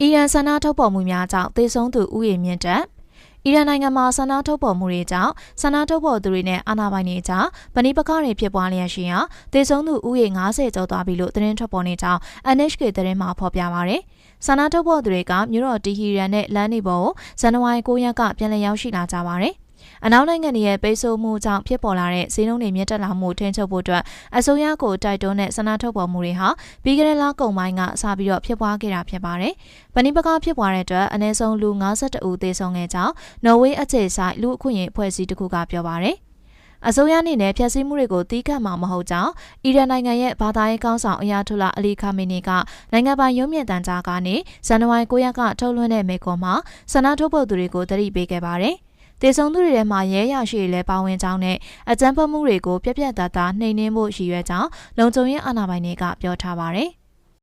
အီရန်ဆန္ဒထုတ်ဖော်မှုများကြောင့်သေဆုံးသူဥယျာဉ်မြင့်တက်အီရန်နိုင်ငံမှာဆန္ဒထုတ်ဖော်မှုတွေကြောင့်ဆန္ဒထုတ်ဖော်သူတွေနဲ့အာဏာပိုင်တွေကြားပဋိပက္ခတွေဖြစ်ပွားလျက်ရှိရာသေဆုံးသူဥယျာဉ်90ကျော်သွားပြီလို့သတင်းထွက်ပေါ်နေကြောင်း NHK သတင်းမှာဖော်ပြပါရယ်ဆန္ဒထုတ်ဖော်သူတွေကမြို့တော်တီဟီရန်နဲ့လမ်းတွေပေါ်ကိုဇန်နဝါရီ9ရက်ကပြန်လည်ရောက်ရှိလာကြပါတယ်အနောက်နိုင်ငံရဲ့ပိတ်ဆို့မှုကြောင့်ဖြစ်ပေါ်လာတဲ့ဈေးနှုန်းတွေမြင့်တက်လာမှုထိန်းချုပ်ဖို့အတွက်အစိုးရကိုတိုက်တွန်းတဲ့ဆန္ဒထုတ်ဖော်မှုတွေဟာပြီးခဲ့တဲ့လကုန်ပိုင်းကစပြီးတော့ဖြစ်ပွားခဲ့တာဖြစ်ပါတယ်။ပဏိပကဖြစ်ပွားတဲ့အတွက်အနည်းဆုံးလူ52ဦးသေဆုံးခဲ့ကြောင်းနော်ဝေးအခြေစိုက်လူအခွင့်အရေးအဖွဲ့အစည်းတစ်ခုကပြောပါတယ်။အစိုးရအနေနဲ့ဖျက်ဆီးမှုတွေကိုတီးခတ်မှာမဟုတ်ကြောင်းအီရန်နိုင်ငံရဲ့ဘာသာရေးကောင်းဆောင်အယာထုလာအလီခါမီနီကနိုင်ငံပိုင်ရုပ်မြင်သံကြားကနေဇန်နဝါရီ9ရက်ကထုတ်လွှင့်တဲ့မိန့်ခွန်းမှာဆန္ဒထုတ်ဖော်သူတွေကိုတတိပေးခဲ့ပါတယ်။သေဆုံးသူတွေထဲမှာရဲရရှိတွေလည်းပါဝင်ကြောင်းနဲ့အကြမ်းဖက်မှုတွေကိုပြက်ပြက်သားသားနှိမ်နင်းဖို့ရည်ရွယ်ကြောင်းလုံခြုံရေးအာဏာပိုင်တွေကပြောထားပါတယ်။